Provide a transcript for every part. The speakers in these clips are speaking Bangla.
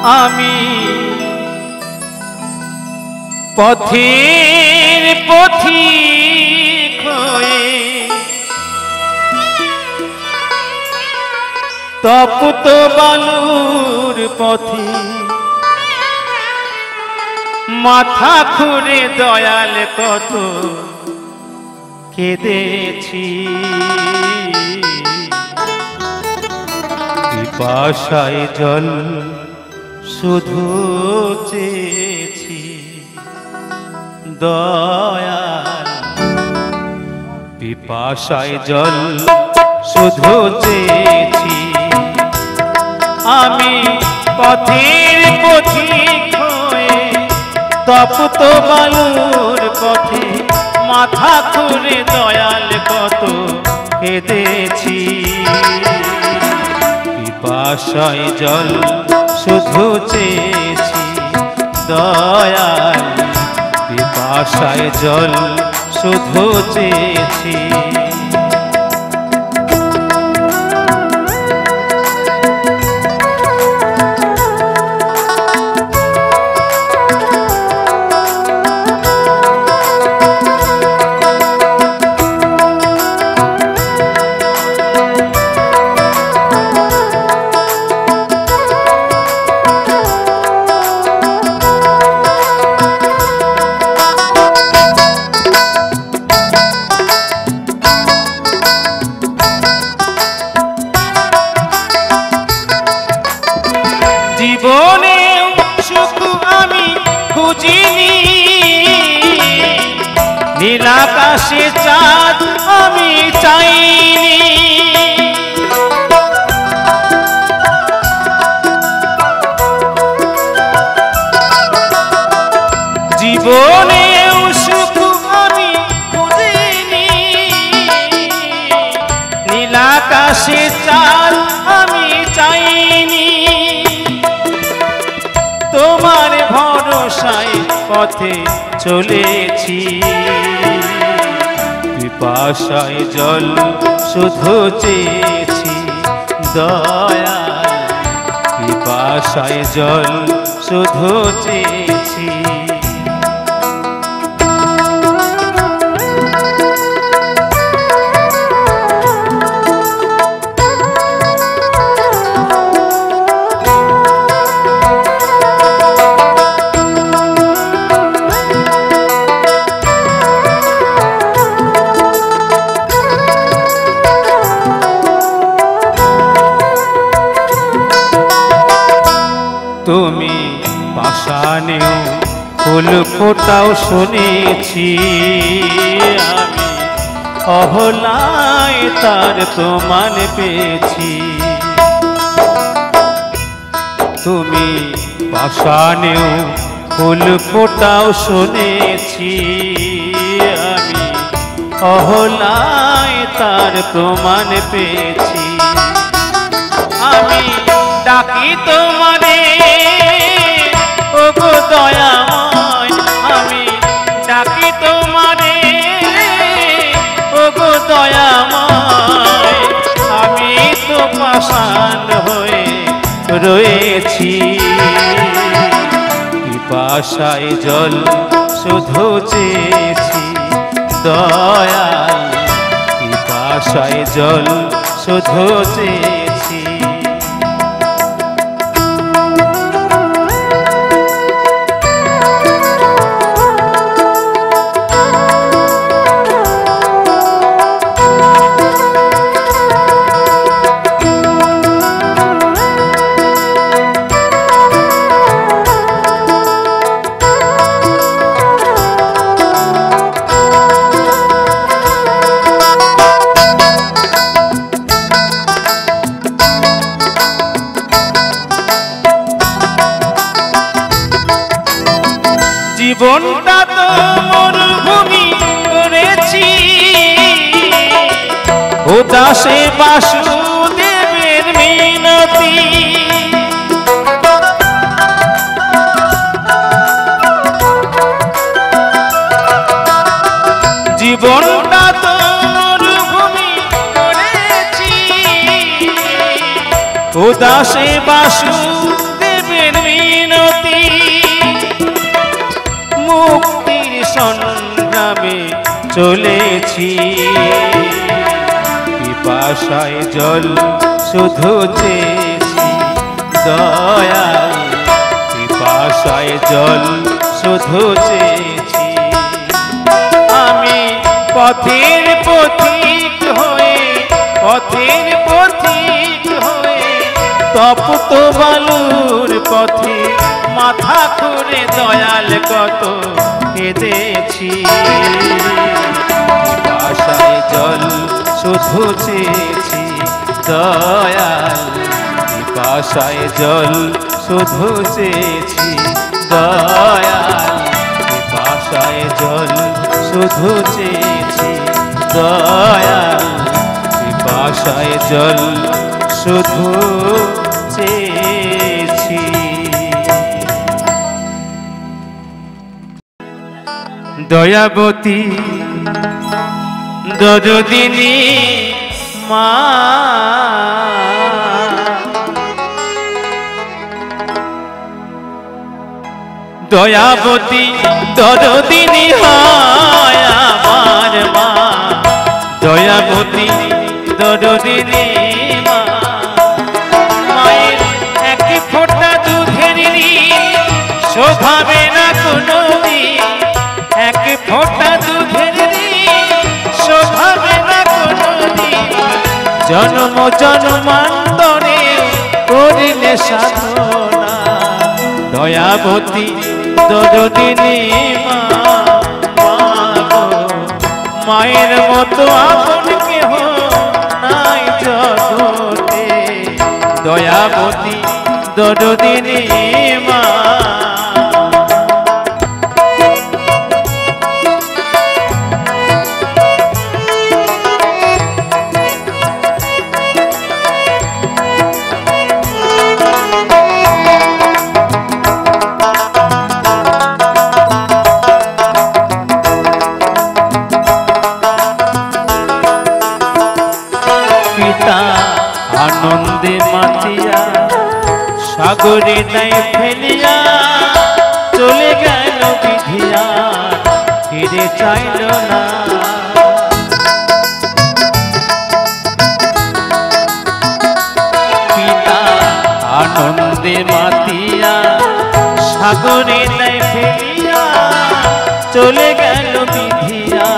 আমি পথের পথিক হয়ে তপ্ত বালুর পথে মাথা খুঁড়ে দয়াল কত কেঁদেছি। পিপাসায় জল শুধু চেয়েছি দয়াল, পিপাসায় জল শুধু চেয়েছি। আমি পথের পথিক হয়ে তপ্ত বালুর পথে মাথা খুঁড়ে দয়াল কত কেঁদেছি। পিপাসায় জল শুধু চেয়েছি দয়াল, পিপাসায় জল শুধু চেয়েছি। জীবনে সুখ আমি খুঁজিনি, নীল আকাশে চাঁদ আমি চাইনি। জীবনে সুখ আমি খুঁজিনি, নীল আকাশে চাঁদ আমি চাইনি। তোমার ভরসায় পথে চলেছি, পিপাসায় জল শুধু চেয়েছি দয়াল, পিপাসায় জল শুধু চেয়েছি। তুমি পাষাণেও ফুল ফোটাও শুনেছি, আমি অহলায় তার প্রমাণ পেয়েছি। তুমি পাষাণেও ফুল ফোটাও শুনেছি, আমি অহলায় তার প্রমাণ পেয়েছি। আমি ডাকি তোমারে ওগো দয়াময়, আমি ডাকি তোমারে ওগো দয়াময়। আমি তো পাষাণ হয়ে রয়েছি, পিপাসায় জল শুধু চেয়েছি দয়াল, পিপাসায় জল শুধু চেয়েছি। জীবনটা তো মরুভূমি করেছি, উদাসে বাসুদেবের মিনতি। জীবনটা তো মরুভূমি করেছি, উদাসে বাসুদেবের মিনতি। মুক্তির সংগ্রামে চলেছি, পিপাসায় জল শুধু চেয়েছি দয়াল, পিপাসায় জল শুধু চেয়েছি। আমি পথের পথিক হয়ে, পথের পথিক হয়ে তপ্ত বালুর পথে মাথা করে দয়াল কত কেঁদেছি, পিপাসায় জল শুধু চেয়েছি দয়াল, পিপাসায় জল শুধু চেয়েছি দয়াল, পিপাসায় জল শুধু চেয়েছি দয়াল, পিপাসায় জল শুধু চেয়েছি। দয়াবতী দরদিনী মা, দয়াবতী দরদিনী হয় আমার মা, দয়াবতী দরদিনী মা। মায়ের এক ফোঁটা দুধের ঋণ শোভাবে না কোনোদিন, এক ফোঁটা দুধের ঋণ শোভাবে না কোনোদিন, জন্ম জন্মান্তরে করিলে সাধনা। দয়াবতী দরদিনী মা, মায়ের মতো আপন কেহ নাই জগতে, দয়াবতী দরদিনী মা। আনন্দে মাতিয়া সাগরে নাই ফেলিয়া চলে গেল বিধিয়া, ফিরে চাইল না। পিতা আনন্দে মাতিয়া সাগরে নাই ফেলিয়া চলে গেল বিধিয়া,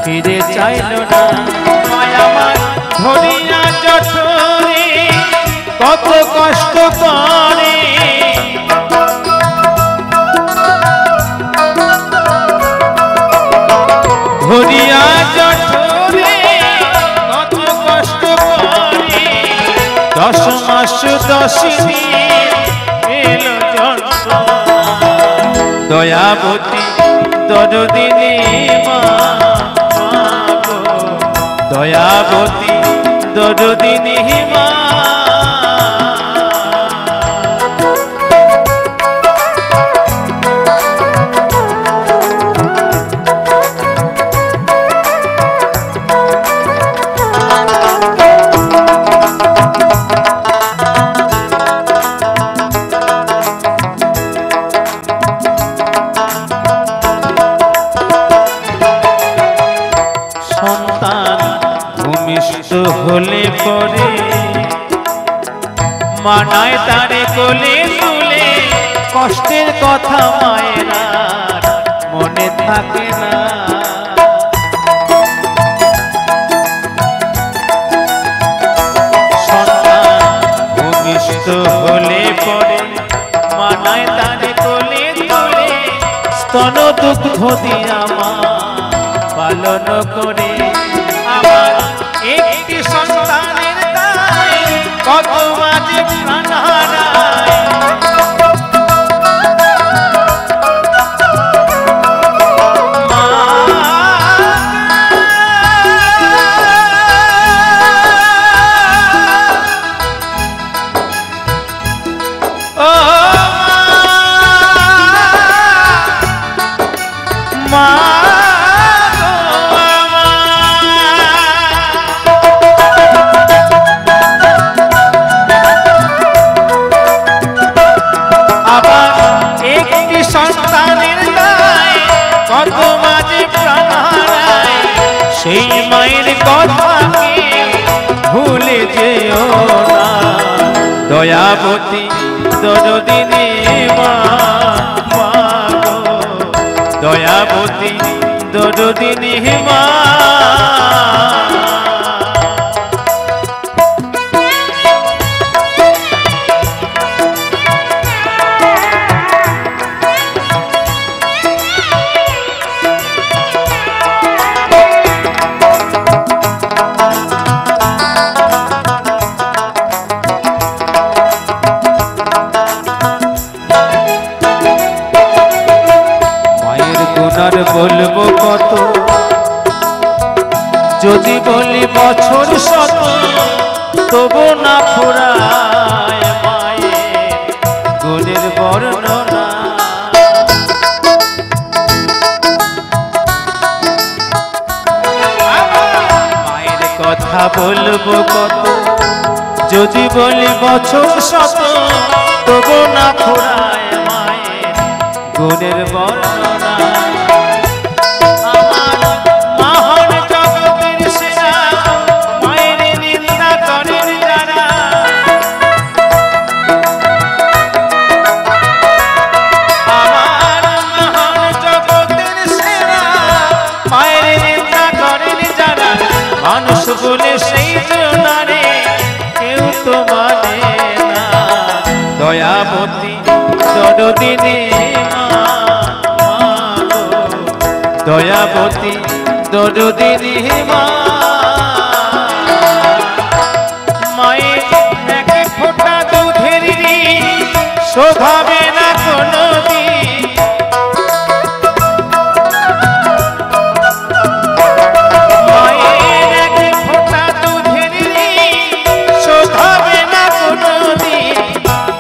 ফিরে চাইল না। মায়ামার ধরিয়া জঠরে কত কষ্ট করে, ধরিয়া জঠরে কত কষ্ট করে, 10 মাস 10 দিন এল যন্ত্রণা। দয়াবতী দরদিনী মা, দয়াবতী দরদিনী মা। সন্তান ভূমিষ্ঠ হলে পরে মানায় তারে কোলে তুলে, কষ্টের কথা মায়ের আর মনে থাকে না। সন্তান ভূমিষ্ঠ হলে পরে মানায় তারে কোলে তুলে, স্তন দুগ্ধ দিয়া মা পালন করে। আমার একটি সন্তানের দায় কত মাঝে প্রাণ হারায়, সন্তানের প্রাণ হারায় সেই মায়ের কথাকে ভুলে যেও না। দয়াবতী দরদিনী মা, মা গো দয়াবতী দরদিনী মা। আর বলবো কত, যদি বলি বছর শত, তবু না ফুরায় মায়ের গুণের বর্ণনা। মায়ের কথা বলবো কত, যদি বলি বছর শত, তবু না ফুরায় মায়ের গুণের বর্ণনা। মানুষ বলে সেই জনারে কেউ তো মানে না। দয়াবতী দরদিনী মা, মা গো দয়াবতী দরদিনী মা। মায়ের এক ফোঁটা দুধের শোধাবে না কোনোদিন,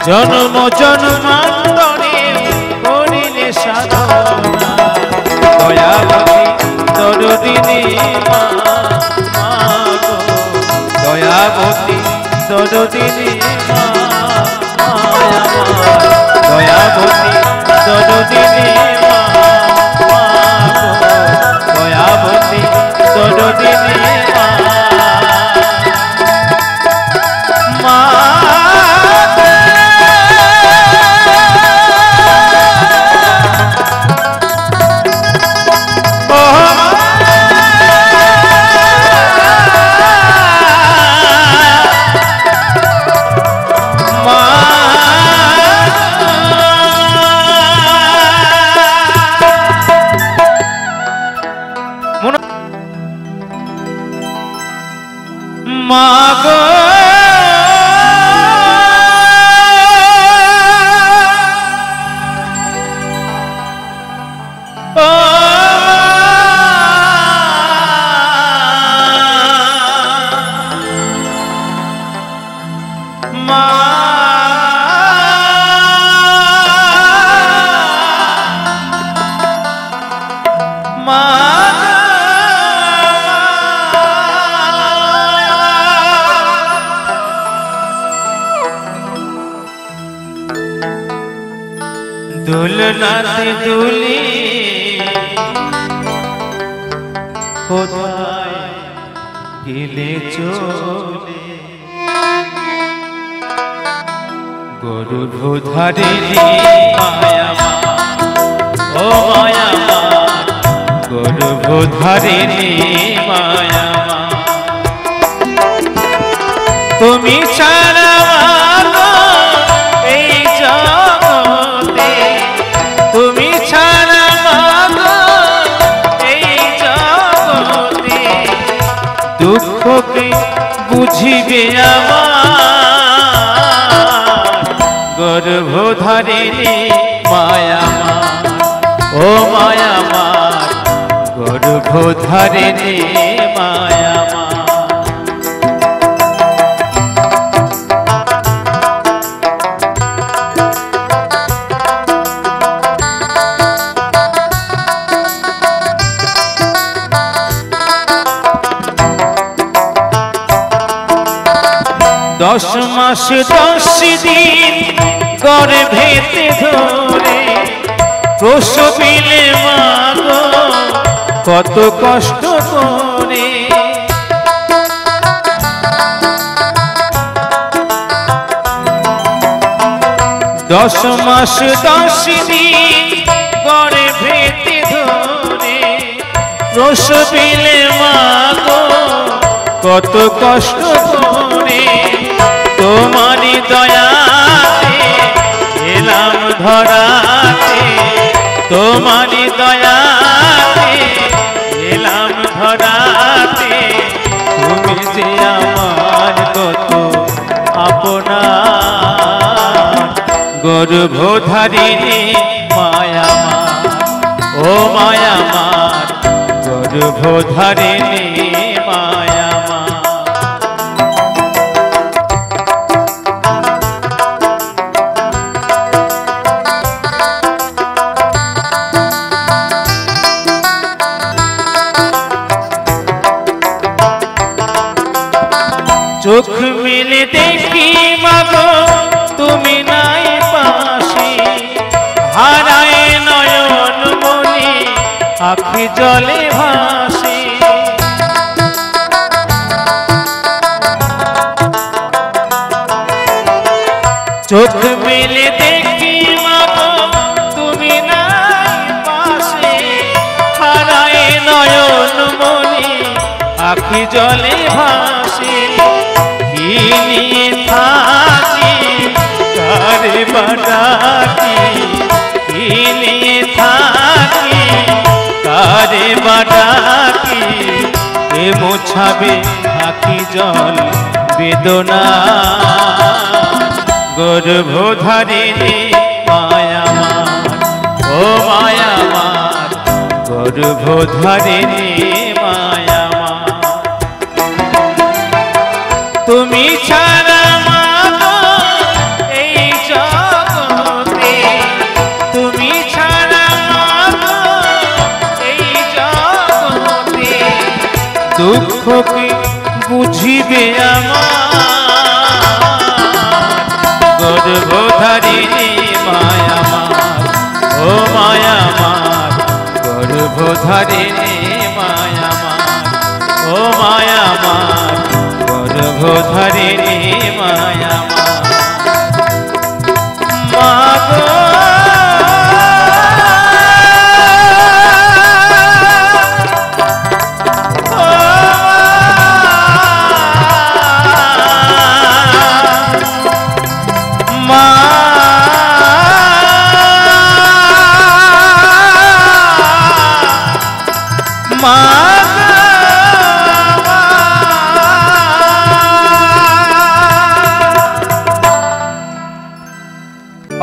জন্ম জন্মান্তরে করিলে সাধনা। দয়াবতী দরদিনী মা, মা গো দয়াবতী দরদিনী মা, দয়াবতী দরদিনী মা, মা গো দয়াবতী দরদিনী মা, মা। মা গো মা, মা দুলনাতে দুলি কোথায় গেলে চলে, গর্ভধারিণী মায়া মা, ও মায়া মা গর্ভধারিণী মায়া মা। তুমি ছাড়া এই জগতে, তুমি ছাড়া এই জগতে দুঃখকে বুঝিবে আমার গর্ভধারিণী মায়া মা, ও মায়া মা গর্ভধারিণী মায়া মা। দশ মাস 10 দিন গর্ভেতে ধরে প্রসবিলে মা গো কত কষ্ট করে। 10 মাস 10 দিন গর্ভেতে ধরে প্রসবিলে মা গো কত কষ্ট করে। তোমারই দয়াতে এলাম ধরাতে, তোমারই দয়াতে এলাম ধরাতে। তুমি যে আমার কত আপনার, গর্ভধারিণী মায়া মার, ও মায়া মার, গর্ভধারিণী মায়া মার। চোখ মিলে দেখি মাগো তুমি নাই পাশে, হারায় নয়ন মনি আখি জলে ভাসে। চোখ মিলে দেখি মাগো তুমি নাই পাশে, হারায় নয়ন মনি আখি জলে ভাসে। কি নিয়ে থাকি কারে বাড়াকি, কি নিয়ে থাকি কারে বাড়াকি। এ মোছাবে আখি জল বেদনা, গর্ভধারিণী মায়া মার, ও মায়া মার, গর্ভধারিণী মায়া মার। তুমি ছাড়া মাগো এই জগতে, তুমি ছাড়া মাগো এই জগতে। দুঃখ কি বুঝিবে আমার, গর্ভধারিণী মায়া মার, ও মায়া মার, গর্ভধারিণী মায়া মার, ও মায়া মার, গর্ভধারিণী মায়া মার। মাগো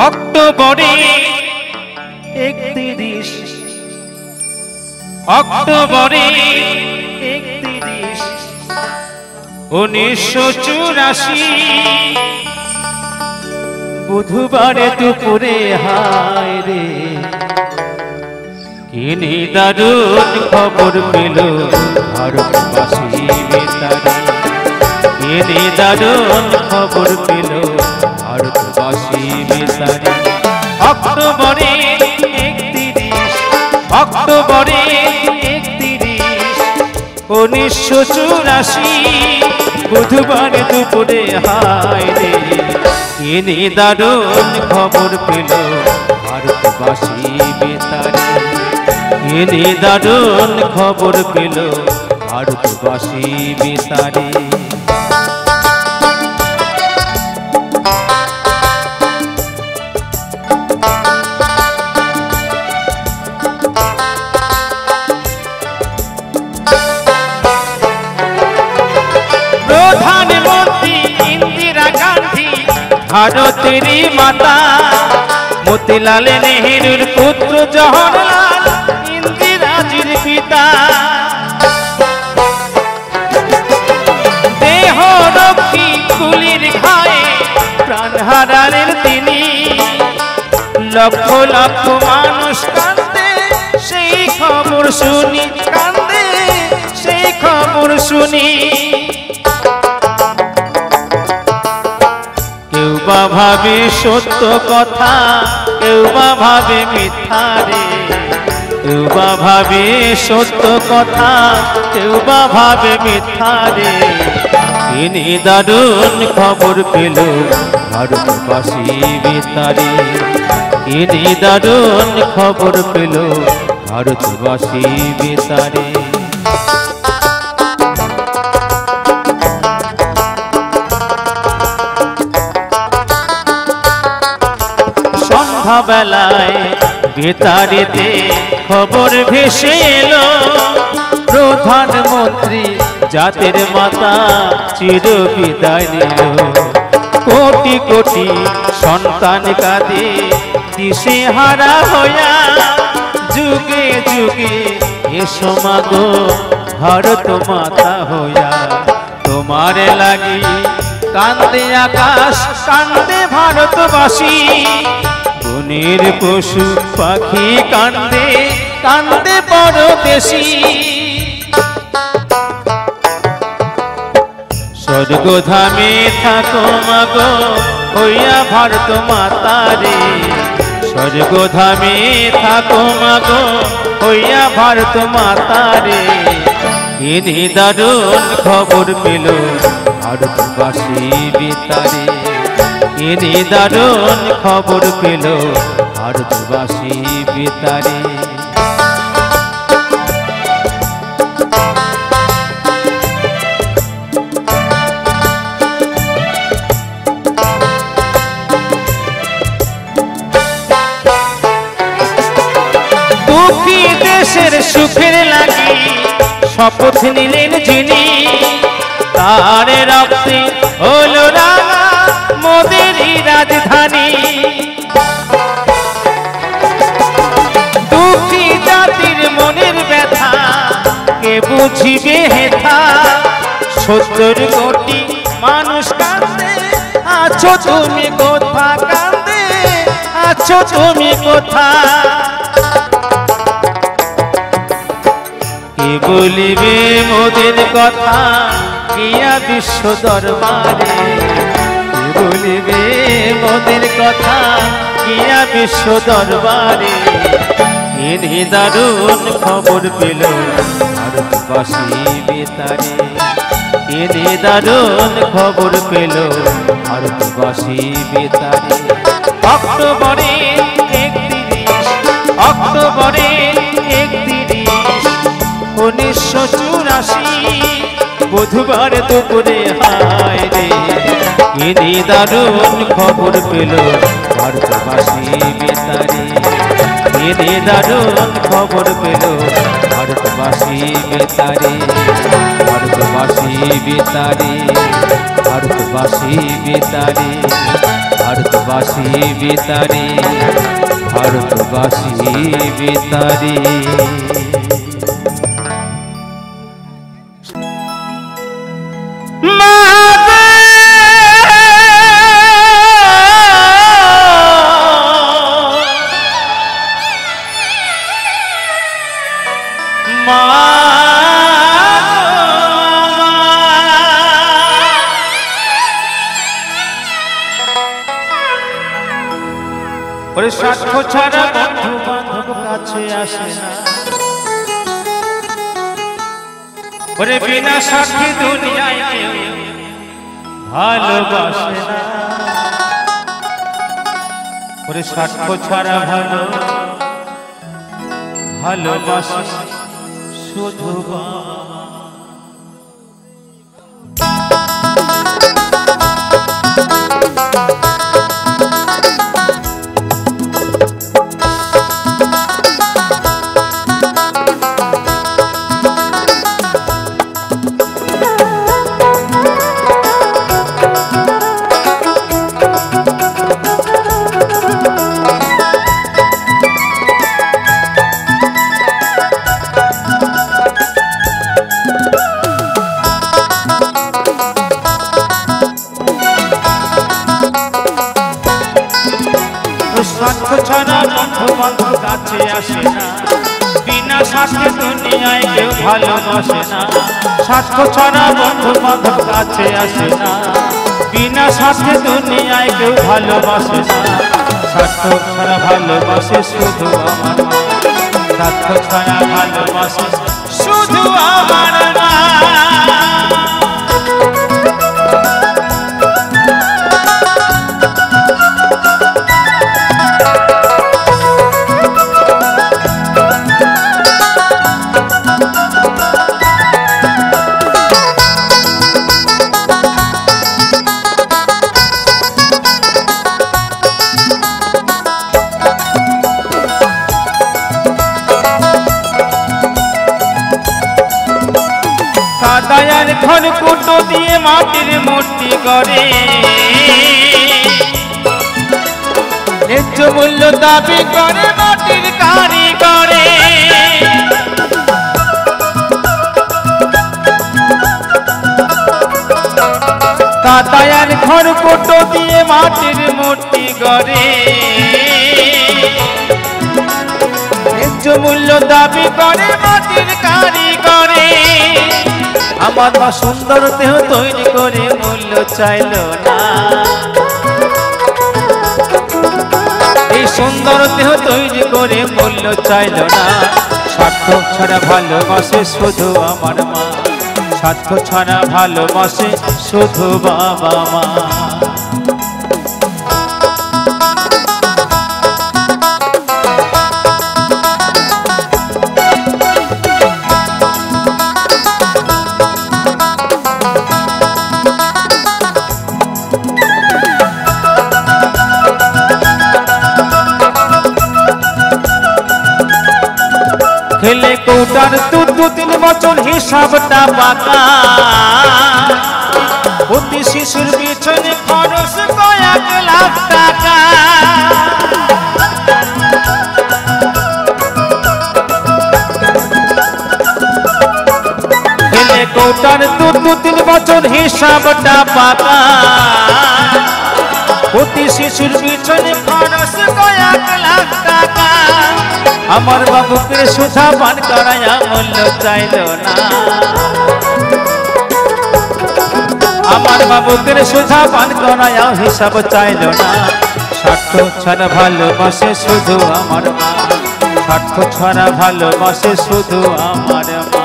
অক্টোবরে 31, অক্টোবরে 31, 1984 বুধবারে দুপুরে। হায় রে কি দারুণ খবর পেল ভারতবাসী বেতারে, কি দারুণ খবর পেল ভারতবাসী বেতারে। অক্টোবরে 31, অক্টোবরে 31, 1984 বুধবার দুপুরে। হায় রে কি দারুণ খবর পেল ভারতবাসী বেতারে, কি দারুণ খবর পেল ভারতবাসী বেতারে। প্রধানমন্ত্রী ইন্দিরা গান্ধী ভারতেরই মাতা, মতিলাল নেহেরুর পুত্র জওহরলাল ইন্দিরাজির পিতা। দেহ রক্ষী গুলির ঘায়ে প্রাণ হারালেন তিনি, লক্ষ লক্ষ মানুষ কান্দে সেই খবর শুনি, কান্দে সেই খবর শুনি। কেউ বা ভাবে সত্য কথা, কেউ বা ভাবে মিথ্যা রে, কেউ বা ভাবে সত্য কথা, কেউ বা ভাবে মিথ্যা রে। তিনি দারুণ খবর পেল ভারতবাসী বেতারে। তিনি দারুণ খবর পেল ভারতবাসী বেতারে। সন্ধ্যাবেলায় বেতারেতে খবর ভেসে এলো, প্রধানমন্ত্রী জাতির মাতা চির বিদায় নিল। কোটি কোটি সন্তান কাঁদে দিশেহারা হইয়া, যুগে যুগে এসো মাগো ভারত মাতা হইয়া। তোমার লাগি কান্দে আকাশ, কান্দে ভারতবাসী, বনের পশু পাখি কান্দে, কান্দে পরদেশী। স্বর্গধামে থাকো মাগো হইয়া ভারত মাতা রে। স্বর্গধামে থাকো মাগো হইয়া ভারত মাতা রে। তিনি দারুণ খবর পেল ভারতবাসী বেতারে। তিনি দারুণ খবর পেল ভারতবাসী বেতারে। দুঃখী দেশের সুখের লাগি শপথ নিলেন যিনি, তার রক্তে হলো রাঙা মোদেরই রাজধানী। দুঃখী জাতির মনের ব্যথা কে বুঝিবে হেথা, ৭০ কোটি মানুষ কান্দে, আছো তুমি কোথা কান্দে, আছো তুমি কোথা। কে বলিবে মোদের কথা গিয়া বিশ্ব দরবারে। কে বলিবে মোদের কথা গিয়া বিশ্ব দরবারে। তিনি দারুণ খবর পেল ভারতবাসী বেতারে। তিনি দারুণ খবর পেল ভারতবাসী বেতারে। অক্টোবরে ৩১, অক্টোবরে ৩১, ১৯৮৪ বুধবার দুপুরে হায় রে। তিনি দারুণ খবর পেল ভারতবাসী বেতারে। তিনি দারুণ খবর পেল ভারতবাসী বেতারে। ভারতবাসী বেতারে, ভারতবাসী বেতারে, ভারতবাসী বেতারে, ভারতবাসী বেতারে। ওরে সাক্ষ্য ছাড়া বন্ধু বান্ধব কাছে আসে না, ওরে বিনা সাক্ষী দুনিয়ায় কেউ ভালোবাসে না। ওরে সাক্ষ্য ছাড়া ভালোবাসে শুধু সাক্ষ্য ছাড়া বন্ধু বান্ধব কাছে আসে না, বিনা সাক্ষী দুনিয়ায় কেউ ভালোবাসে না। সাক্ষ্য ছাড়া বন্ধু বান্ধব কাছে আসে না, বিনা সাক্ষী দুনিয়ায় কেউ ভালোবাসে না। সাক্ষ্য ছাড়া ভালোবাসে শুধু আমার মা। স্বার্থ ছাড়া ভালোবাসে শুধু আমার মা। কাদায়ার ঘর কুটো দিয়ে মাটির মূর্তি করে ন্যায্য মূল্য দাবি করে মাটির কারিগরে। কাদায়ার ঘর কুটো দিয়ে মাটির মূর্তি করে ন্যায্য মূল্য দাবি করে মাটির কারিগরে। আমার মা সুন্দর দেহ তৈরি করে মূল্য চাইল না, এই সুন্দর দেহ তৈরি করে মূল্য চাইল না। স্বার্থ ছাড়া ভালোবাসে শুধু আমার মা, স্বার্থ ছাড়া ভালোবাসে শুধু বাবা মা। খেলে কৌটার দু তিন বছর হিসাবটা বাঁকা, প্রতি শিশুর পিছনে খরচ কয়েক লাখ টাকা। খেলে কৌটার দু তিন বছর হিসাবটা বাঁকা, প্রতি শিশুর পিছনে খরচ কয়েক লাখ টাকা। আমার বাবুকে সুধা পান করায়া মূল্য চাইল না, আমার বাবুকে সুধা পান করায়া হিসাব চাইল না। স্বার্থ ছাড়া ভালোবাসে শুধু আমার মা, স্বার্থ ছাড়া ভালোবাসে শুধু আমার মা।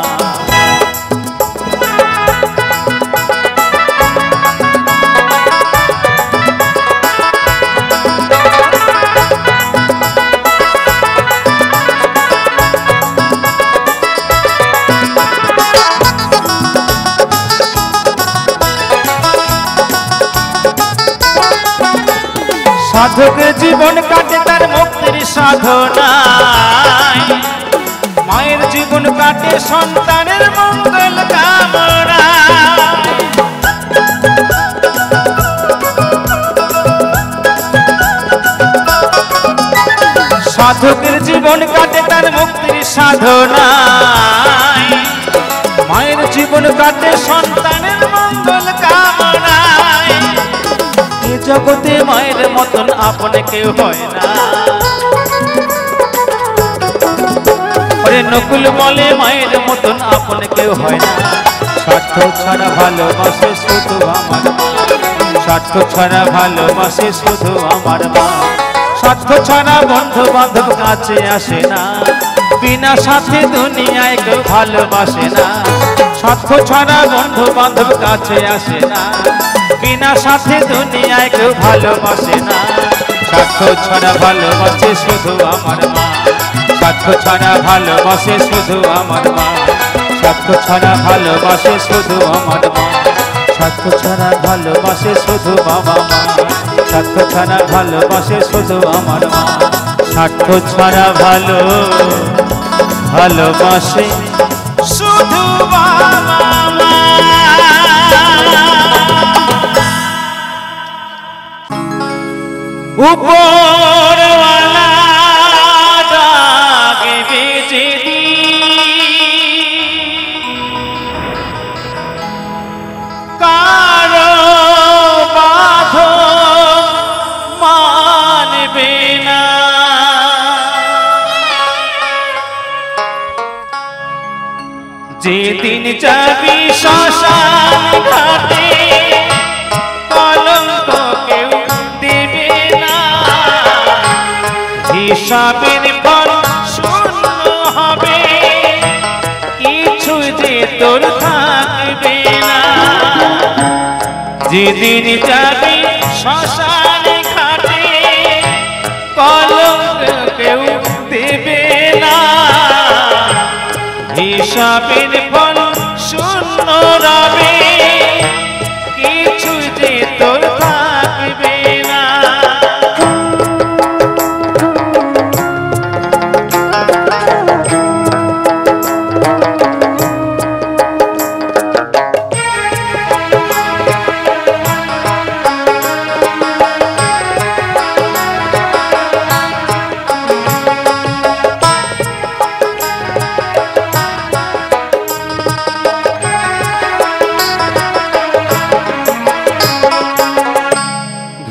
সাধকের জীবন কাটে তার মুক্তির সাধনায়, মায়ের জীবন কাটে সন্তানের মঙ্গল কামনায়। সাধকের জীবন কাটে তার মুক্তির সাধনায়, মায়ের জীবন কাটে সন্তানের মঙ্গল কামনায়। জগতে মায়ের মতন আপন কেউ হয় না, নকুল বলে মায়ের মতন আপন কেউ হয় না। স্বার্থ ছাড়া ভালোবাসে শুধু আমার মা, স্বার্থ ছাড়া ভালোবাসে শুধু আমার মা। স্বার্থ ছাড়া বন্ধু বান্ধব কাছে আসে না, বিনা সাথে দুনিয়ায় কেউ ভালোবাসে না। স্বার্থ ছাড়া বন্ধু বান্ধব কাছে আসে না, বিনা সাথে দুনিয়ায় কেউ ভালোবাসে না। স্বার্থ ছাড়া ভালোবাসে শুধু আমার মা, স্বার্থ ছাড়া ভালোবাসে শুধু আমার মা, স্বার্থ ছাড়া ভালোবাসে শুধু আমার মা, স্বার্থ ছাড়া ভালোবাসে শুধু বাবা মা, স্বার্থ ছাড়া ভালোবাসে শুধু আমার মা, স্বার্থ ছাড়া ভালোবাসে শুধু বাবা মা। উপরওয়ালা ডাকবে যেদিন কারো বাঁধন মানবে না, যেদিন যাবি শ্মশান ঘাটে কলঙ্ক কেউ দেবে না, হিসাবের ফল শূন্য তোর থাকবে না। যেদিন যাবি শ্মশান ঘাটে কলঙ্ক কেউ দেবে না, হিসাবের ফল শূন্য রবে, কিছু যে তোর থাকবে না।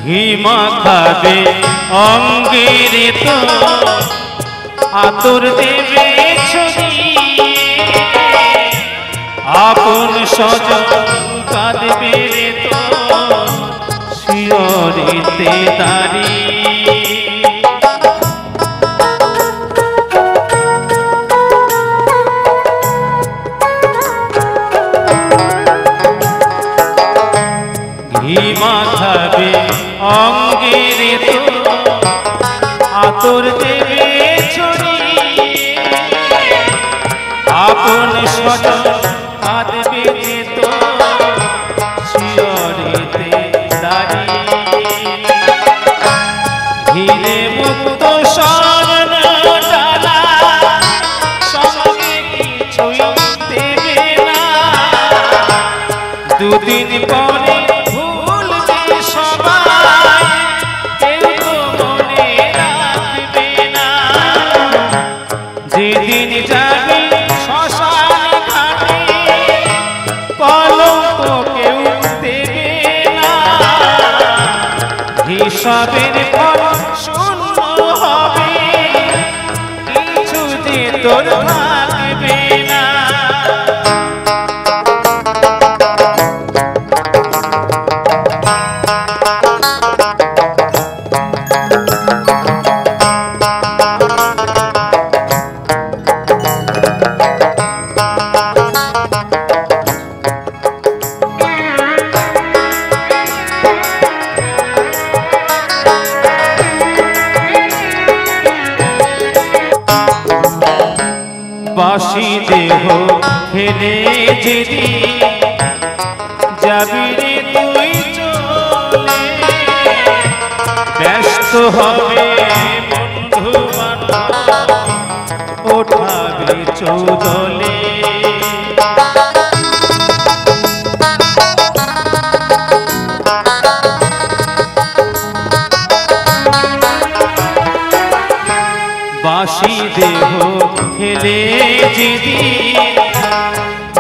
ঘি মাখাবে অঙ্গের তো আতর দেবে ছড়িয়ে, আপন স্বজন কাঁদবে তো শিয়রিতে দাঁড়িয়ে। ঘি মাখাবে অঙ্গের তো আতর দেবে ছড়িয়ে, আপন স্বজন কাঁদবে তো শিয়রিতে দাঁড়িয়ে। ঘিরে মুক্ত স্বর্ণ ডালা সঙ্গে কিছুই দেবে না, দুদিন পরে যেদিন যাবি শ্মশান ঘাটে কলঙ্ক কেউ দেবে না, হিসাবের ফল শূন্য হবে, কিছু যে তোর থাকবে না। বাসি দেহ ফেলে যেদি যাবি রে তুই চলে, ব্যস্ত হবে বন্ধু বান্ধব ওঠাবে চৌদলে। বাসি দেহ ফেলে যেদি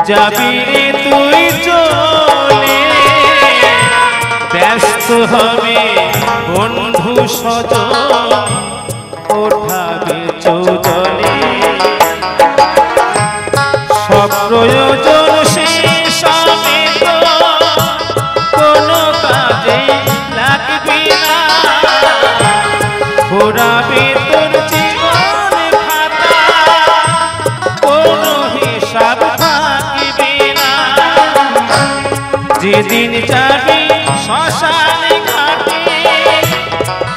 যাবি রে তুই চলে, ব্যস্ত হবে বন্ধু স্বজন ওঠাবে চৌদলে। সব প্রয়োজন শেষ হবে তো কোনো কাজে লাগবে না, ঘোরাবে তোর জীবন খাতা কোনো হিসাব থাকবে না। যেদিন যাবি শ্মশান ঘাটে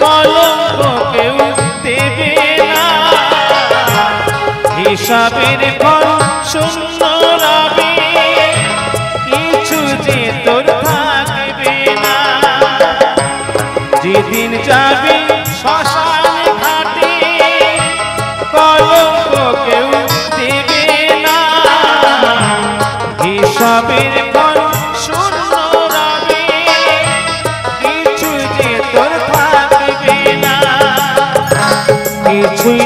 কলঙ্ক কেউ দেবে না, হিসাবের ফল শূন্য রবে, কিছু যে তোর থাকবে না। যেদিন যাবি শ্মশান ঘাটে কলঙ্ক কেউ দেবে না, হিসাবের ফল শূন্য রবে, কিছু যে তোর থাকবে না, কিছুই